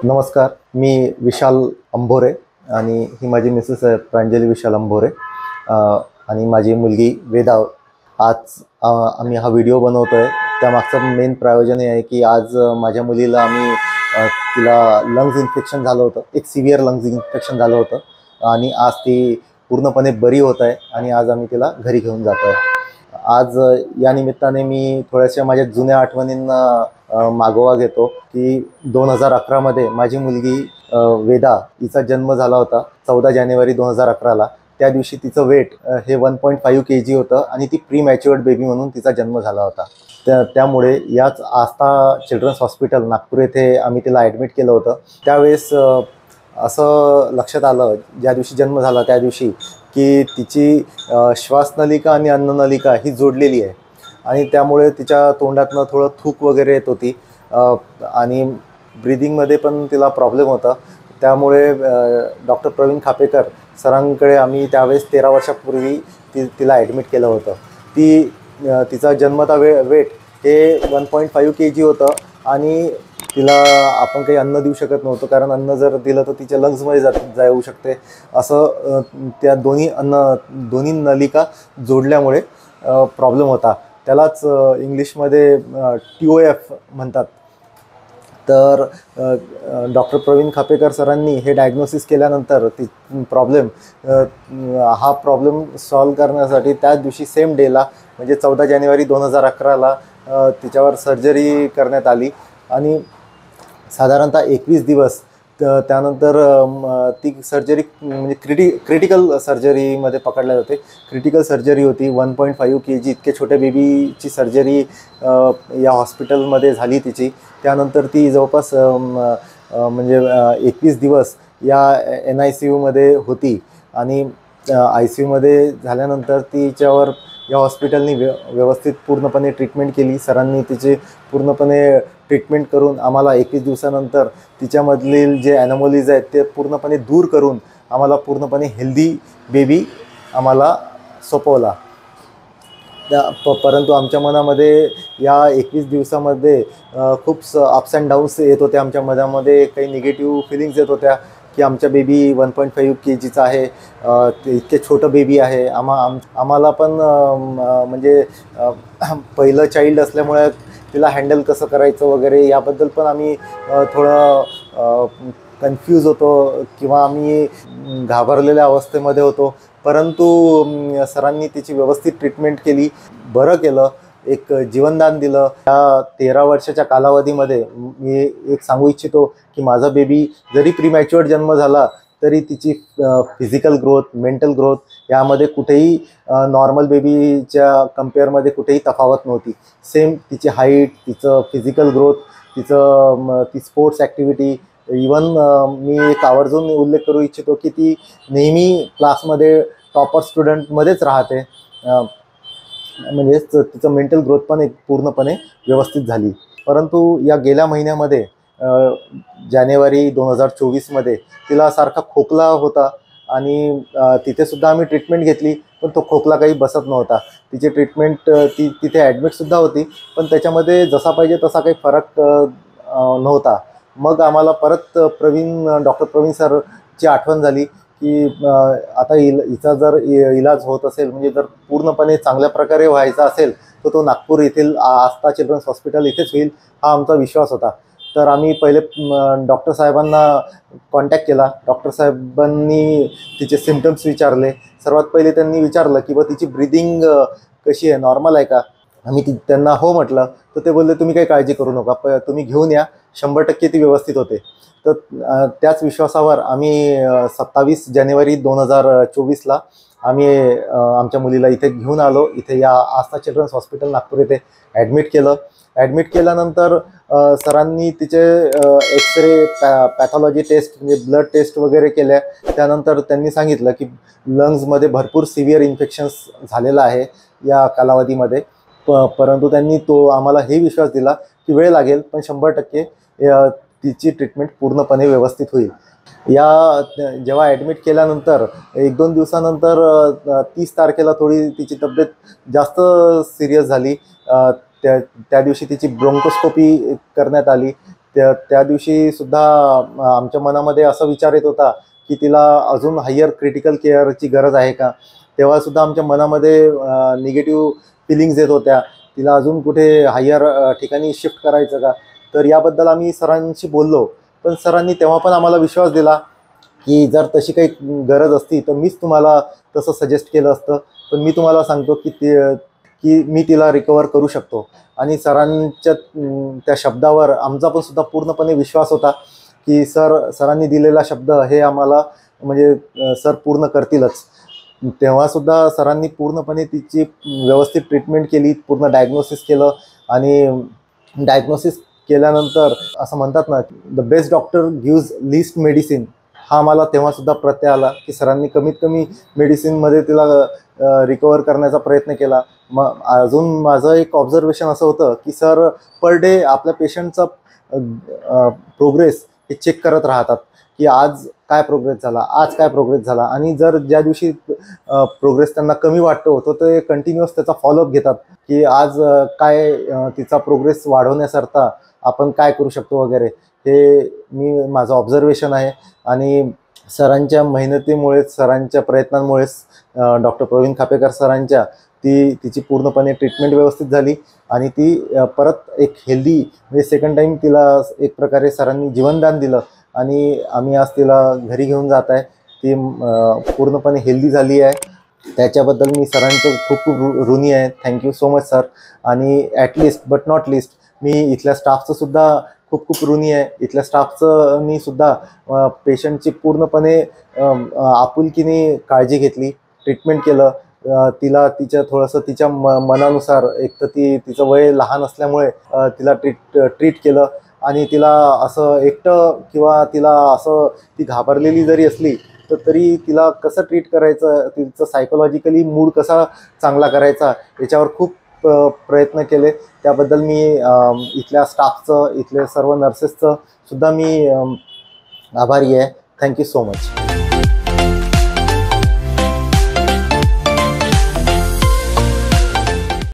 नमस्कार, मी विशाल अंभोरे आणि ही माझी मिसेस आहे प्रांजली विशाल अंभोरे आणि माझी मुलगी वेदा. आज आम्ही हा व्हिडिओ बनवतो आहे. त्यामागचं मेन प्रायोजन हे आहे की आज माझ्या मुलीला तिला लंग्स इन्फेक्शन झालं होतं, एक सिव्हिअर लंग्स इन्फेक्शन झालं होतं आणि आज ती पूर्णपणे बरी होत आहे आणि आज आम्ही तिला घरी घेऊन जातो आहे. आज या निमित्ताने मी थोड्याशा माझ्या जुन्या आठवणींना मागोवा घेतो की 2011मध्ये माझी मुलगी वेदा हिचा जन्म झाला होता 14 जानेवारी 2011ला. त्या दिवशी तिचं वेट हे 1.5 kg होतं आणि ती प्री मॅच्युअर्ड बेबी म्हणून तिचा जन्म झाला होता. त्यामुळे याच आस्था चिल्ड्रन्स हॉस्पिटल नागपूर येथे आम्ही तिला ॲडमिट केलं होतं. त्यावेळेस असं लक्षात आलं ज्या दिवशी जन्म झाला त्या दिवशी की तिची श्वासनलिका आणि अन्ननलिका ही जोडलेली आहे आणि त्यामुळे तिच्या तोंडातनं थोडं थूक वगैरे येत होती आणि ब्रिदिंगमध्ये पण तिला प्रॉब्लेम होता. त्यामुळे डॉक्टर प्रवीण खापेकर सरांकडे आम्ही त्यावेळेस 13 वर्षापूर्वी तिला ॲडमिट केलं होतं. तिचा जन्मता वेट हे 1.5 kg होतं आणि तिला आपण काही अन्न देऊ शकत नव्हतं, कारण अन्न जर दिलं तर तिच्या लंग्समध्ये जाऊ शकते. असं त्या दोन्ही नलिका जोडल्यामुळे प्रॉब्लेम होता. त्यालाच इंग्लिशमध्ये TOF म्हणतात. तर डॉक्टर प्रवीण खापेकर सरांनी हे डायग्नोसिस केल्यानंतर हा प्रॉब्लेम सॉल्व करण्यासाठी त्याच दिवशी सेम डेला म्हणजे 14 जानेवारी 2011ला तिच्यावर सर्जरी करण्यात आली आणि साधारणतः 21 दिवस त्यानंतर ती सर्जरी म्हणजे क्रिटिकल सर्जरीमध्ये पकडल्या जाते. क्रिटिकल सर्जरी होती. 1.5 kg इतके छोट्या बेबीची सर्जरी या हॉस्पिटलमध्ये झाली तिची. त्यानंतर ती जवळपास म्हणजे 21 दिवस या NICUमध्ये होती आणि ICUमध्ये झाल्यानंतर तिच्यावर या हॉस्पिटलनी व्यवस्थित पूर्णपणे ट्रीटमेंट केली. सरांनी तिची पूर्णपणे ट्रीटमेंट करून आम्हाला 21 दिवसानंतर तिच्यामधील जे ॲनोमलीज आहेत ते पूर्णपणे दूर करून आम्हाला पूर्णपणे हेल्दी बेबी आम्हाला सोपवला. परंतु आमच्या मनामध्ये या 21 दिवसामध्ये खूप अप्स अँड डाऊन्स येत होते. आमच्या मनामध्ये काही निगेटिव्ह फिलिंग्स येत होत्या की आमच्या बेबी 1.5 kgचा आहे, इतके छोटं बेबी आहे. आम्हाला पण म्हणजे पहिलं चाइल्ड असल्यामुळे तिला हँडल कसं करायचं वगैरे याबद्दल पण आम्ही थोडं कन्फ्यूज होतो किंवा आम्ही घाबरलेल्या अवस्थेमध्ये होतो. परंतु सरांनी तिची व्यवस्थित ट्रीटमेंट केली, बरं केलं, एक जीवनदान दिलं. त्या 13 वर्षाच्या कालावधीमध्ये मी एक सांगू इच्छितो की माझा बेबी जरी प्रीमॅच्युअर्ड जन्म झाला तरी तिची फिजिकल ग्रोथ, मेंटल ग्रोथ यामध्ये कुठेही नॉर्मल बेबीच्या कम्पेअरमध्ये कुठेही तफावत नव्हती. सेम तिची हाईट, तिचं फिजिकल ग्रोथ, ती स्पोर्ट्स ॲक्टिव्हिटी, इवन मी एक आवर्जून उल्लेख करू इच्छितो की ती नेहमी क्लासमध्ये टॉपर स्टुडंटमध्येच राहते. म्हणजेच तिचं मेंटल ग्रोथ पण एक पूर्णपणे व्यवस्थित झाली. परंतु या गेल्या महिन्यामध्ये जानेवारी 2024मध्ये तिला सारखा खोकला होता आणि तिथेसुद्धा आम्ही ट्रीटमेंट घेतली, पण तो खोकला काही बसत नव्हता. तिची ट्रीटमेंट तिथे ॲडमिटसुद्धा होती, पण त्याच्यामध्ये जसा पाहिजे तसा काही फरक नव्हता. मग आम्हाला परत डॉक्टर प्रवीण सरची आठवण झाली की आता हिचा जर इलाज होत असेल, म्हणजे जर पूर्णपणे चांगल्या प्रकारे व्हायचा असेल तर तो नागपूर येथील आस्था चिल्ड्रन्स हॉस्पिटल इथेच होईल, हा आमचा विश्वास होता. तर आम्ही पहिले डॉक्टर साहेबांना कॉन्टॅक्ट केला. डॉक्टर साहेबांनी तिचे सिम्पटम्स विचारले. सर्वात पहिले त्यांनी विचारलं की तिची ब्रिदिंग कशी आहे, नॉर्मल आहे का. आम्ही त्यांना हो म्हटलं तर ते बोलले तुम्ही काही काळजी करू नका, तुम्ही घेऊन या, 100% ती व्यवस्थित होते. तर त्याच विश्वासावर आम्ही 27 जानेवारी 2024ला आम्ही आमच्या मुलीला इथे घेऊन आलो. इथे या आस्था चिल्ड्रन्स हॉस्पिटल नागपूर येथे ॲडमिट केलं. ॲडमिट केल्यानंतर सरांनी तिचे एक्सरे, पॅथॉलॉजी टेस्ट म्हणजे ब्लड टेस्ट वगैरे केल्या. त्यानंतर त्यांनी सांगितलं की लंग्समध्ये भरपूर सिव्हिअर इन्फेक्शन्स झालेलं आहे या कालावधीमध्ये. परंतु त्यांनी आम्हाला हे विश्वास दिला की वेळ लागेल पण 100% तिची ट्रीटमेंट पूर्णपणे व्यवस्थित होईल. जेव्हा ॲडमिट केल्यानंतर 1-2 दिवसानंतर 30 तारखेला थोडी तिची तब्येत जास्त सिरियस झाली. त्या दिवशी तिची ब्रोंकोस्कोपी करण्यात आली. त्या दिवशी सुद्धा आमच्या मनामध्ये असा विचार येत होता की तिला अजून हायर क्रिटिकल केअरची गरज आहे का. तेव्हासुद्धा आमच्या मनामध्ये निगेटिव्ह फिलिंग्स येत होत्या, तिला अजून कुठे हायर ठिकाणी शिफ्ट करायचं का. तर याबद्दल आम्ही सरांशी बोललो, पण सरांनी तेव्हा पण आम्हाला विश्वास दिला की जर तशी काही गरज असती तर मीच तुम्हाला तसं सजेस्ट केलं असतं, पण मी तुम्हाला सांगतो की मी तिला रिकवर करू शकतो. आणि सरांच्या त्या शब्दावर आमचा पण सुद्धा पूर्णपणे विश्वास होता की सरांनी दिलेला शब्द हे आम्हाला म्हणजे सर पूर्ण करतीलच. तेव्हासुद्धा सरांनी पूर्णपणे तिची व्यवस्थित ट्रीटमेंट केली, पूर्ण डायग्नोसिस केलं. आणि डायग्नोसिस केल्यानंतर असं म्हणतात ना, the best doctor gives list medicine, हा मला तेव्हासुद्धा प्रत्यय आला की सरांनी कमीत कमी मेडिसिनमध्ये तिला रिकवर करण्याचा प्रयत्न केला. मग अजून माझं एक ऑब्झर्वेशन असं होतं की सर पर डे आपल्या पेशंटचा प्रोग्रेस हे चेक करत राहतात की आज काय प्रोग्रेस झाला, आज काय प्रोग्रेस झाला. आणि जर ज्या दिवशी प्रोग्रेस त्यांना कमी वाटतो तर ते कंटिन्युअस त्याचा फॉलोअप घेतात की आज काय तिचा प्रोग्रेस वाढवण्यासारखा आपण काय करू शकतो वगैरे. हे माझं ऑब्झर्वेशन आहे. आणि सरांच्या मेहनतीमुळेच, सरांच्या प्रयत्नांमुळेच, डॉक्टर प्रवीण खापेकर सरांच्या तिची पूर्णपणे ट्रीटमेंट व्यवस्थित झाली आणि ती परत एक हेल्दी म्हणजे सेकंड टाईम तिला एक प्रकारे सरांनी जीवनदान दिलं आणि आम्ही आज तिला घरी घेऊन जात आहे. ती पूर्णपणे हेल्दी झाली आहे. त्याच्याबद्दल मी सरांचं खूप खूप ऋणी आहे. Thank you so much sir. आणि ॲटलिस्ट बट नॉट लिस्ट मी इथल्या स्टाफचं सुद्धा खूप खूप ऋणी आहे. इथल्या स्टाफचं सुद्धा पेशंटची पूर्णपणे आपुलकीने काळजी घेतली, ट्रीटमेंट केलं. तिला तिच्या मनानुसार, एक तर तिचं वय लहान असल्यामुळे तिला ट्रीट केलं. आणि तिला असं एकटं किंवा तिला असं ती घाबरलेली जरी असली तरी तिला कसं ट्रीट करायचं, तिचं सायकोलॉजिकली मूड कसा चांगला करायचा याच्यावर खूप प्रयत्न केले. त्याबद्दल मी इथल्या स्टाफचं, इथले सर्व नर्सेसचं सुद्धा मी आभारी आहे. Thank you so much.